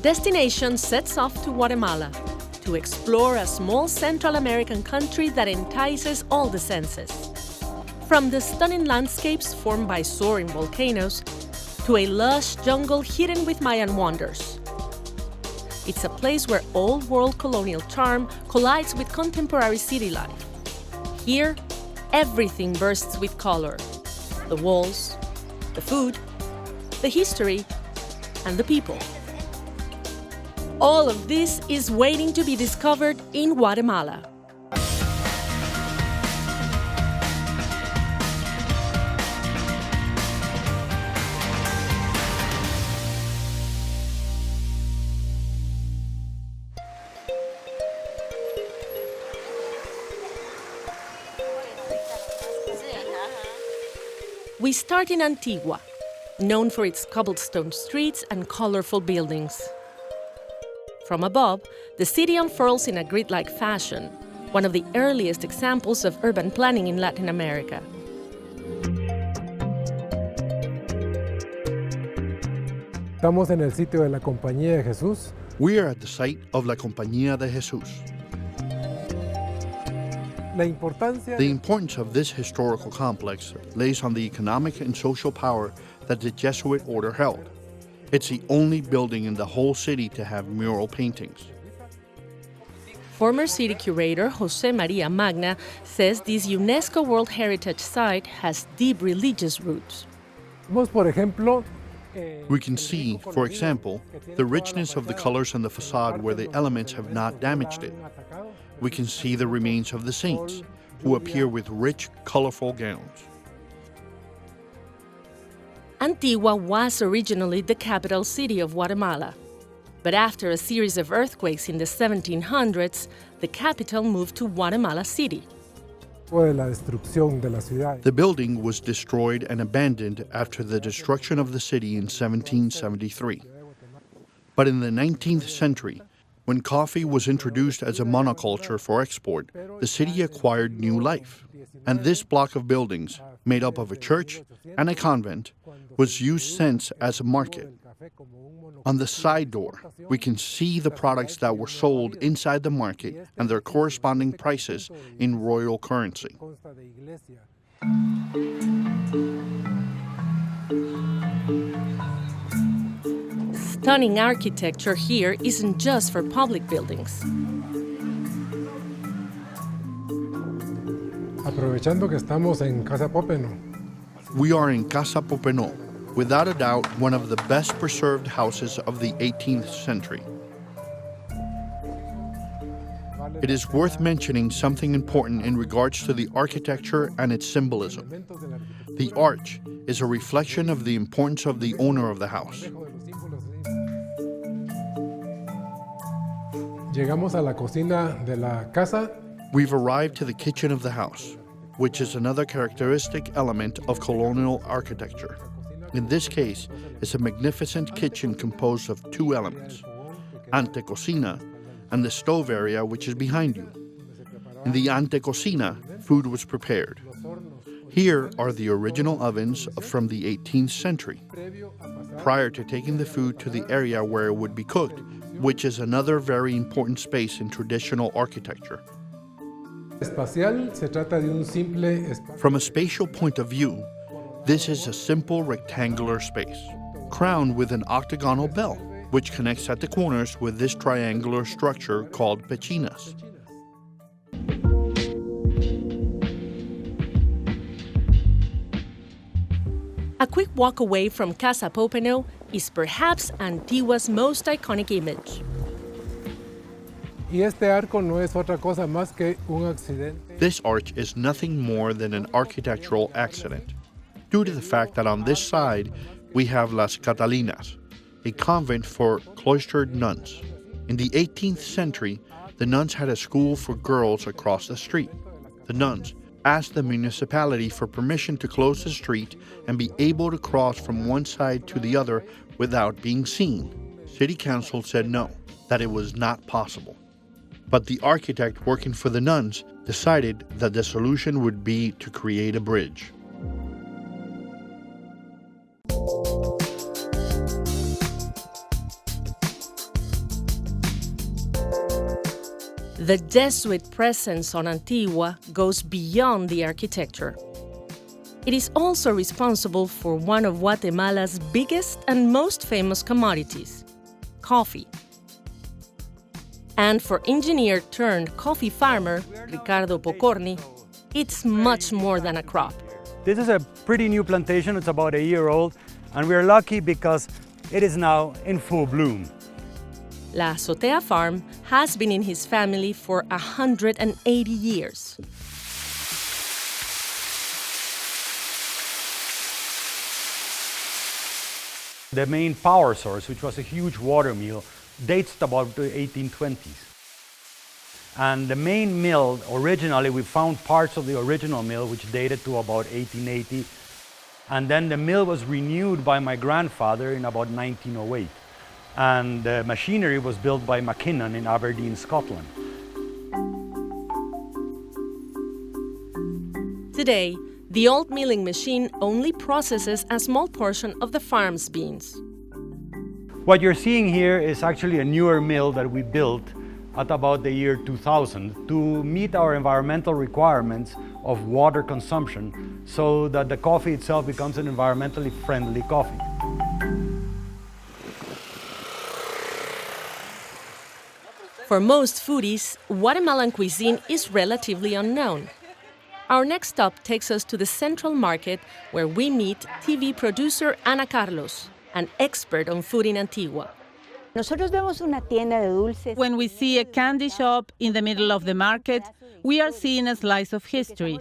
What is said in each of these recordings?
Destination sets off to Guatemala to explore a small Central American country that entices all the senses. From the stunning landscapes formed by soaring volcanoes to a lush jungle hidden with Mayan wonders. It's a place where old-world colonial charm collides with contemporary city life. Here, everything bursts with color. The walls, the food, the history, and the people. All of this is waiting to be discovered in Guatemala. We start in Antigua, known for its cobblestone streets and colorful buildings. From above, the city unfurls in a grid-like fashion, one of the earliest examples of urban planning in Latin America. Estamos en el sitio de la Compania de Jesus. We are at the site of La Compania de Jesus. The importance of this historical complex lays on the economic and social power that the Jesuit order held. It's the only building in the whole city to have mural paintings. Former city curator Jose Maria Magna says this UNESCO World Heritage Site has deep religious roots. We can see, for example, the richness of the colors on the facade where the elements have not damaged it. We can see the remains of the saints, who appear with rich, colorful gowns. Antigua was originally the capital city of Guatemala. But after a series of earthquakes in the 1700s, the capital moved to Guatemala City. The building was destroyed and abandoned after the destruction of the city in 1773. But in the 19th century, when coffee was introduced as a monoculture for export, the city acquired new life. And this block of buildings, made up of a church and a convent, was used since as a market. On the side door, we can see the products that were sold inside the market and their corresponding prices in royal currency. Stunning architecture here isn't just for public buildings. Aprovechando que estamos en Casa Popeno. We are in Casa Popeno, without a doubt one of the best preserved houses of the 18th century. It is worth mentioning something important in regards to the architecture and its symbolism. The arch is a reflection of the importance of the owner of the house. Llegamos a la cocina de la casa. We've arrived to the kitchen of the house, which is another characteristic element of colonial architecture. In this case, it's a magnificent kitchen composed of two elements, antecocina and the stove area which is behind you. In the antecocina, food was prepared. Here are the original ovens from the 18th century, prior to taking the food to the area where it would be cooked, which is another very important space in traditional architecture. From a spatial point of view, this is a simple rectangular space, crowned with an octagonal bell, which connects at the corners with this triangular structure called pechinas. A quick walk away from Casa Popeno is perhaps Antigua's most iconic image. This arch is nothing more than an architectural accident, due to the fact that on this side we have Las Catalinas, a convent for cloistered nuns. In the 18th century, the nuns had a school for girls across the street. The nuns asked the municipality for permission to close the street and be able to cross from one side to the other without being seen. City Council said no, that it was not possible. But the architect working for the nuns decided that the solution would be to create a bridge. The Jesuit presence on Antigua goes beyond the architecture. It is also responsible for one of Guatemala's biggest and most famous commodities, coffee. And for engineer-turned-coffee farmer Ricardo Pocorni, it's much more than a crop. This is a pretty new plantation. It's about a year old, and we're lucky because it is now in full bloom. La Azotea farm has been in his family for 180 years. The main power source, which was a huge water mill, dates to about the 1820s. And the main mill, originally, we found parts of the original mill, which dated to about 1880. And then the mill was renewed by my grandfather in about 1908. And the machinery was built by Mackinnon in Aberdeen, Scotland. Today, the old milling machine only processes a small portion of the farm's beans. What you're seeing here is actually a newer mill that we built at about the year 2000 to meet our environmental requirements of water consumption so that the coffee itself becomes an environmentally friendly coffee. For most foodies, Guatemalan cuisine is relatively unknown. Our next stop takes us to the Central Market, where we meet TV producer Ana Carlos, an expert on food in Antigua. When we see a candy shop in the middle of the market, we are seeing a slice of history.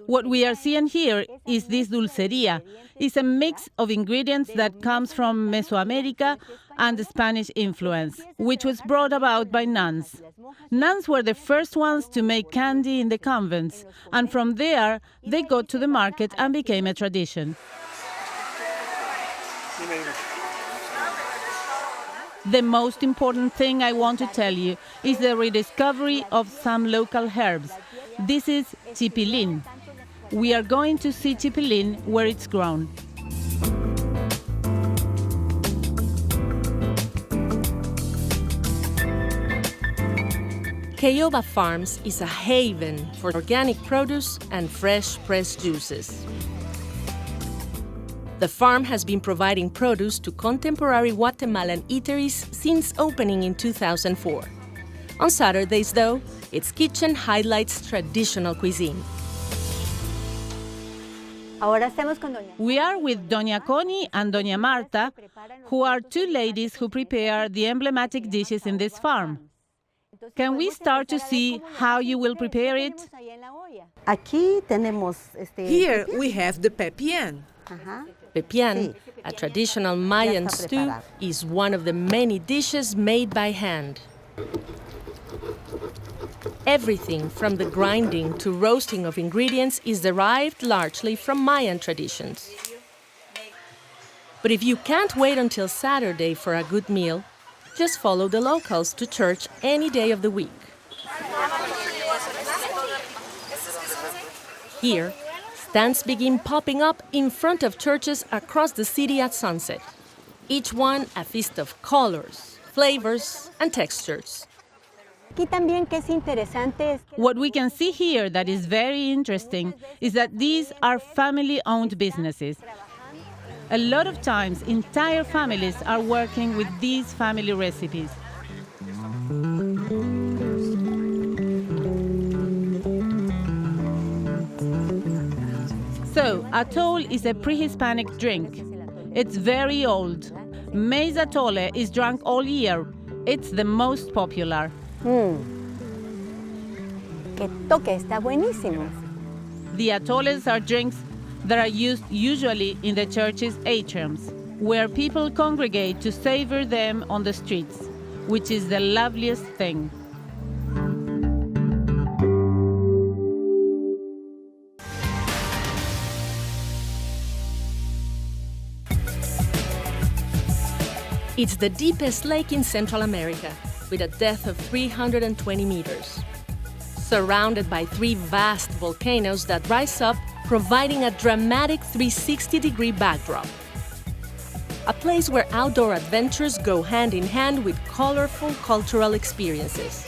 What we are seeing here is this dulceria. It's a mix of ingredients that comes from Mesoamerica and the Spanish influence, which was brought about by nuns. Nuns were the first ones to make candy in the convents, and from there they got to the market and became a tradition. The most important thing I want to tell you is the rediscovery of some local herbs. This is chipilín. We are going to see chipilín where it's grown. Kayoba Farms is a haven for organic produce and fresh pressed juices. The farm has been providing produce to contemporary Guatemalan eateries since opening in 2004. On Saturdays, though, its kitchen highlights traditional cuisine. We are with Doña Connie and Doña Marta, who are two ladies who prepare the emblematic dishes in this farm. Can we start to see how you will prepare it? Here we have the pepián. Pepián, a traditional Mayan stew, is one of the many dishes made by hand. Everything from the grinding to roasting of ingredients is derived largely from Mayan traditions. But if you can't wait until Saturday for a good meal, just follow the locals to church any day of the week. Here, stands begin popping up in front of churches across the city at sunset, each one a feast of colors, flavors, and textures. What we can see here that is very interesting is that these are family-owned businesses. A lot of times, entire families are working with these family recipes. So, atole is a pre-Hispanic drink. It's very old. Maize atole is drunk all year. It's the most popular. Que toque, está buenísimo. The atoles are drinks that are used usually in the church's atriums, where people congregate to savor them on the streets, which is the loveliest thing. It's the deepest lake in Central America, with a depth of 320 meters. Surrounded by three vast volcanoes that rise up, providing a dramatic 360-degree backdrop. A place where outdoor adventures go hand in hand with colorful cultural experiences.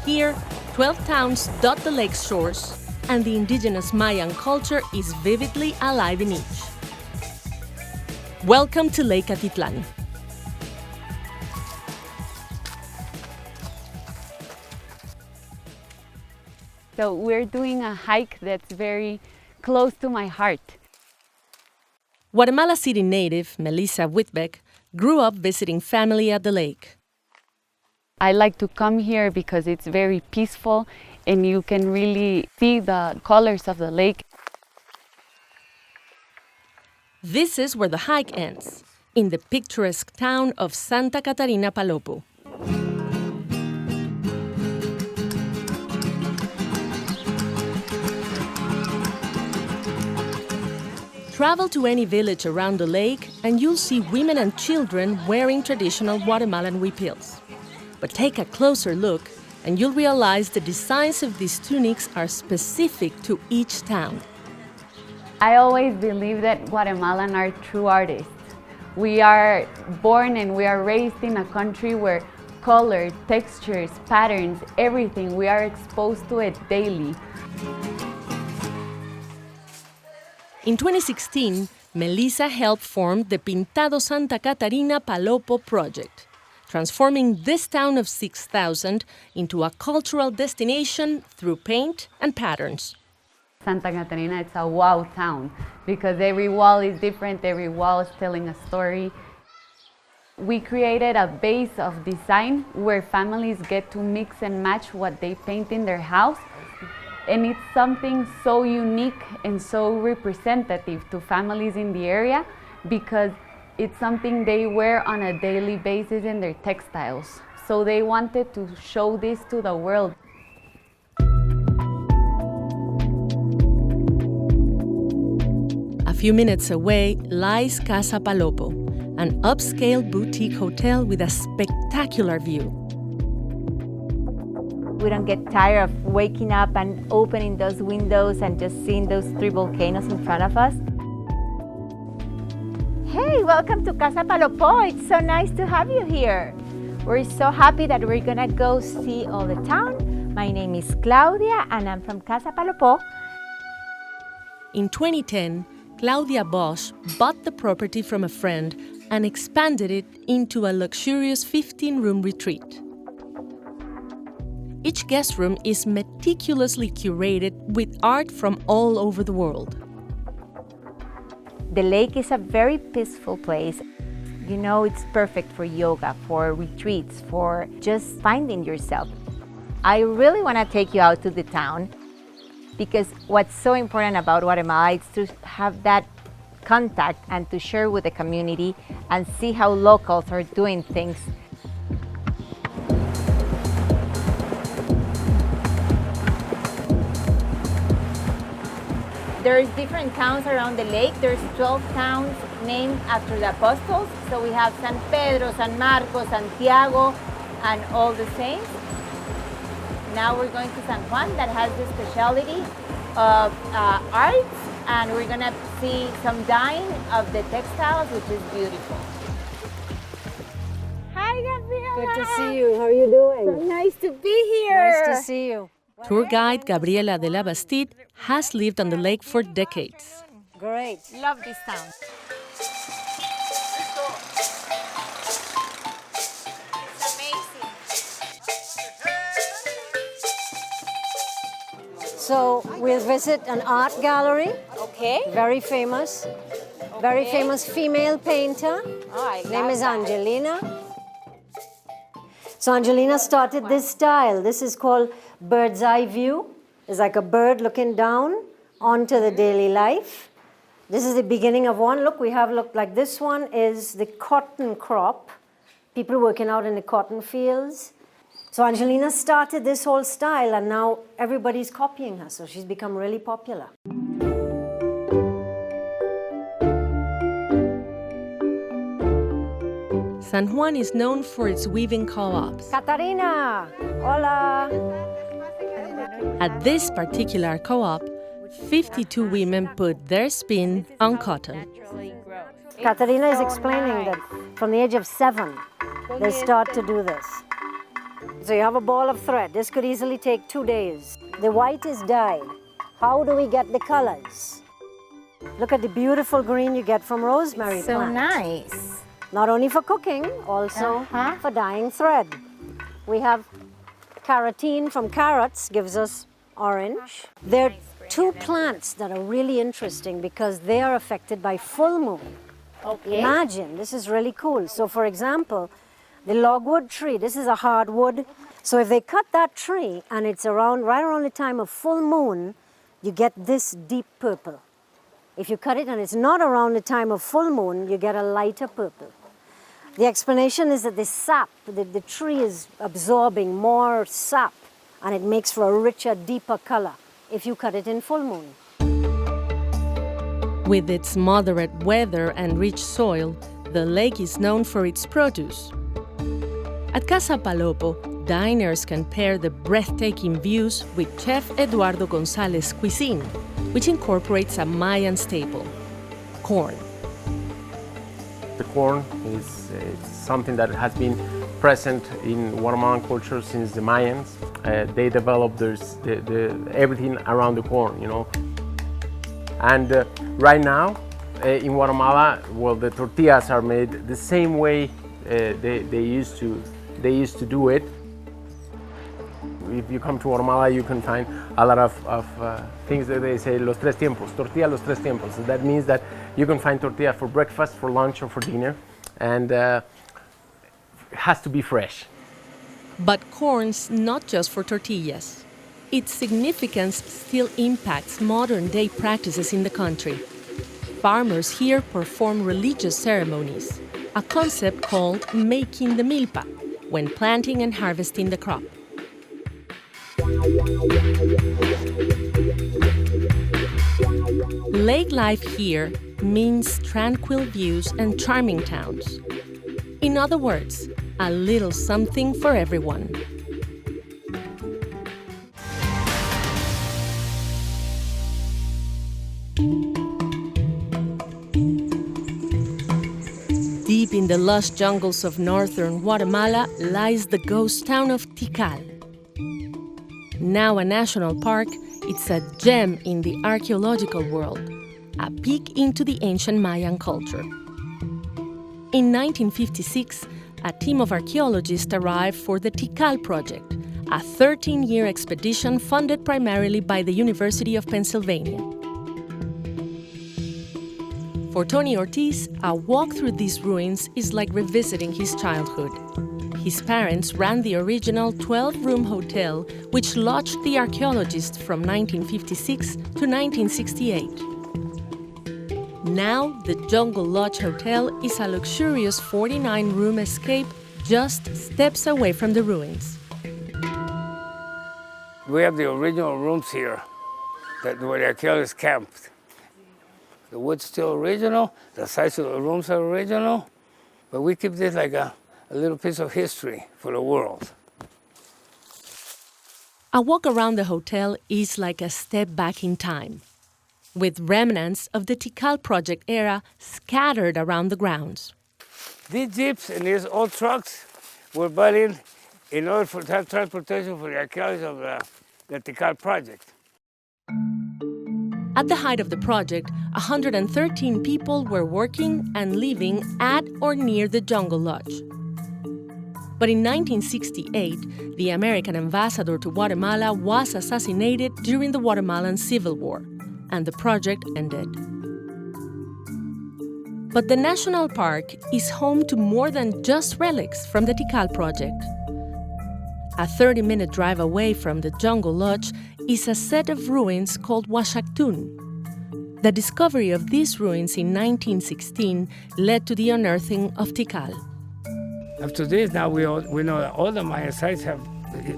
Here, 12 towns dot the lake's shores, and the indigenous Mayan culture is vividly alive in each. Welcome to Lake Atitlan. So we're doing a hike that's very close to my heart. Guatemala City native Melissa Whitbeck grew up visiting family at the lake. I like to come here because it's very peaceful and you can really see the colors of the lake. This is where the hike ends, in the picturesque town of Santa Catarina Palopo. Travel to any village around the lake and you'll see women and children wearing traditional Guatemalan huipils. But take a closer look and you'll realize the designs of these tunics are specific to each town. I always believe that Guatemalan are true artists. We are born and we are raised in a country where color, textures, patterns, everything, we are exposed to it daily. In 2016, Melissa helped form the Pintado Santa Catarina Palopo project, transforming this town of 6,000 into a cultural destination through paint and patterns. Santa Catarina, it's a wow town because every wall is different, every wall is telling a story. We created a base of design where families get to mix and match what they paint in their house. And it's something so unique and so representative to families in the area because it's something they wear on a daily basis in their textiles. So they wanted to show this to the world. A few minutes away lies Casa Palopo, an upscale boutique hotel with a spectacular view. We don't get tired of waking up and opening those windows and just seeing those three volcanoes in front of us. Hey, welcome to Casa Palopo. It's so nice to have you here. We're so happy that we're gonna go see all the town. My name is Claudia and I'm from Casa Palopo. In 2010, Claudia Bosch bought the property from a friend and expanded it into a luxurious 15-room retreat. Each guest room is meticulously curated with art from all over the world. The lake is a very peaceful place. You know, it's perfect for yoga, for retreats, for just finding yourself. I really want to take you out to the town because what's so important about Guatemala is to have that contact and to share with the community and see how locals are doing things. There's different towns around the lake. There's 12 towns named after the apostles. So we have San Pedro, San Marcos, Santiago, and all the saints. Now we're going to San Juan that has the specialty of arts, and we're gonna see some dyeing of the textiles, which is beautiful. Hi, Gabriela. Good to see you. How are you doing? So nice to be here. Nice to see you. Tour guide Gabriela de la Bastide has lived on the lake for decades. Great. Love this town. It's amazing. So we'll visit an art gallery. Okay. Very famous. Very famous female painter. Name is Angelina. So Angelina started this style. This is called bird's eye view. It's like a bird looking down onto the daily life. This is the beginning of one. Look, we have like this one is the cotton crop. People working out in the cotton fields. So Angelina started this whole style and now everybody's copying her. So she's become really popular. San Juan is known for its weaving co-ops. Catarina, hola. At this particular co-op, 52 women put their spin on cotton. Catarina is explaining that from the age of 7, they start to do this. So you have a ball of thread. This could easily take 2 days. The white is dyed. How do we get the colors? Look at the beautiful green you get from rosemary So plant. nice. Not only for cooking, also for dyeing thread. We have carotene from carrots, gives us orange. There are two plants that are really interesting because they are affected by full moon. Okay. Imagine, this is really cool. So for example, the logwood tree, this is a hardwood. So if they cut that tree and it's right around the time of full moon, you get this deep purple. If you cut it and it's not around the time of full moon, you get a lighter purple. The explanation is that the sap, the tree is absorbing more sap and it makes for a richer, deeper color if you cut it in full moon. With its moderate weather and rich soil, the lake is known for its produce. At Casa Paloma, diners can pair the breathtaking views with Chef Eduardo González's cuisine, which incorporates a Mayan staple, corn. The corn is something that has been present in Guatemalan culture since the Mayans. They developed everything around the corn, you know. And right now, in Guatemala, well, the tortillas are made the same way they used to do it. If you come to Guatemala, you can find a lot of things that they say los tres tiempos, tortilla los tres tiempos. So that means that you can find tortilla for breakfast, for lunch, or for dinner, and it has to be fresh. But corn's not just for tortillas. Its significance still impacts modern-day practices in the country. Farmers here perform religious ceremonies, a concept called making the milpa, when planting and harvesting the crop. Lake life here means tranquil views and charming towns. In other words, a little something for everyone. Deep in the lush jungles of northern Guatemala lies the ghost town of Tikal. Now a national park, it's a gem in the archaeological world, a peek into the ancient Mayan culture. In 1956, a team of archaeologists arrived for the Tikal project, a 13-year expedition funded primarily by the University of Pennsylvania. For Tony Ortiz, a walk through these ruins is like revisiting his childhood. His parents ran the original 12-room hotel, which lodged the archaeologists from 1956 to 1968. Now, the Jungle Lodge Hotel is a luxurious 49-room escape just steps away from the ruins. We have the original rooms here where the archaeologists camped. The wood's still original, the size of the rooms are original, but we keep this like a little piece of history for the world. A walk around the hotel is like a step back in time, with remnants of the Tikal project era scattered around the grounds. These jeeps and these old trucks were brought in order to have transportation for the archaeologists of the Tikal project. At the height of the project, 113 people were working and living at or near the Jungle Lodge. But in 1968, the American ambassador to Guatemala was assassinated during the Guatemalan Civil War, and the project ended. But the national park is home to more than just relics from the Tikal project. A 30-minute drive away from the Jungle Lodge is a set of ruins called Huaxactún. The discovery of these ruins in 1916 led to the unearthing of Tikal. After this, now we know that all the Mayan sites have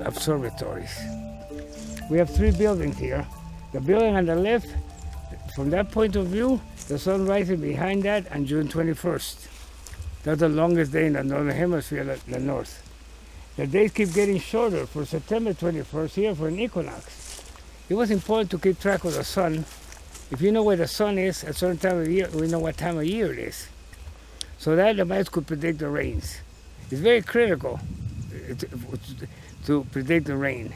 observatories. We have 3 buildings here. The building on the left, from that point of view, the sun rises behind that on June 21st. That's the longest day in the northern hemisphere, the north. The days keep getting shorter for September 21st here for an equinox. It was important to keep track of the sun. If you know where the sun is at a certain time of year, we know what time of year it is. So that the Mayans could predict the rains. It's very critical to predict the rain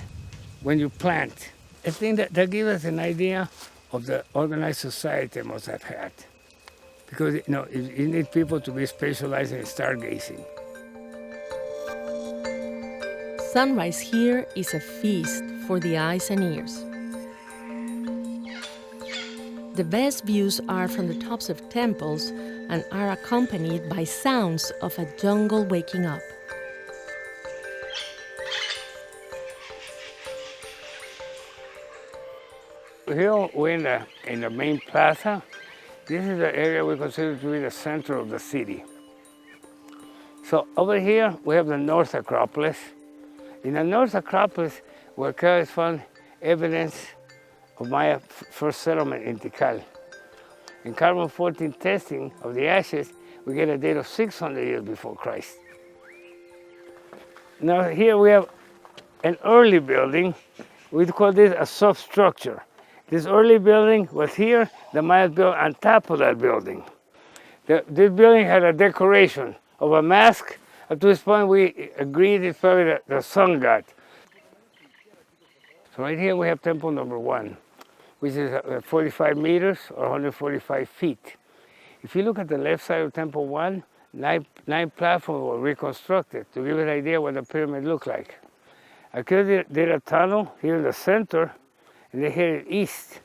when you plant. I think that gives us an idea of the organized society they must have had. Because you need people to be specialized in stargazing. Sunrise here is a feast for the eyes and ears. The best views are from the tops of temples and are accompanied by sounds of a jungle waking up. Here we're in the main plaza. This is the area we consider to be the center of the city. So over here we have the North Acropolis. In the North Acropolis, where Carlos found evidence of Maya first settlement in Tikal. In carbon-14 testing of the ashes, we get a date of 600 years before Christ. Now here we have an early building. We call this a substructure. This early building was here, the Mayas built on top of that building. This building had a decoration of a mask. Up to this point, we agreed it's probably the sun god. So right here we have temple number 1, which is 45 meters or 145 feet. If you look at the left side of temple 1, 9 platforms were reconstructed to give you an idea what the pyramid looked like. Aquí did a tunnel here in the center, and they headed east.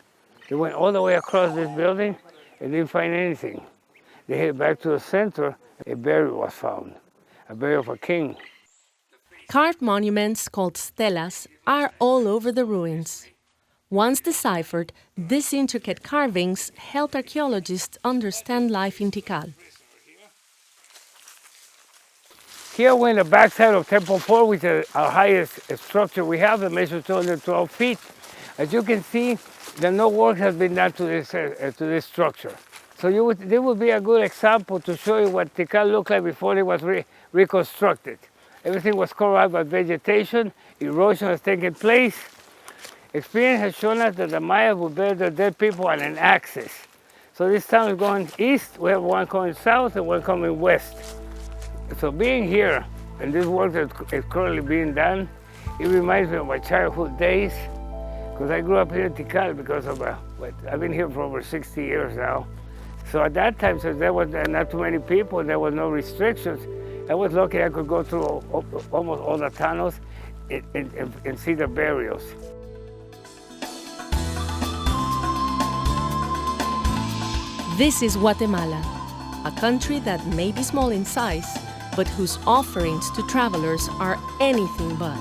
They went all the way across this building and didn't find anything. They headed back to the center, a burial was found, a burial of a king. Carved monuments called stelas are all over the ruins. Once deciphered, these intricate carvings helped archaeologists understand life in Tikal. Here we're in the backside of Temple 4, which is our highest structure we have. It measures 212 feet. As you can see, no work has been done to this structure. So this would be a good example to show you what Tikal looked like before it was reconstructed. Everything was covered by vegetation, erosion has taken place. Experience has shown us that the Mayas would bury their dead people on an axis. So this town is going east, we have one coming south and one coming west. So being here, and this work that is currently being done, it reminds me of my childhood days, because I grew up here in Tikal because of, I've been here for over 60 years now. So at that time, since there was not too many people, there was no restrictions, I was lucky I could go through almost all the tunnels and see the burials. This is Guatemala, a country that may be small in size, but whose offerings to travelers are anything but.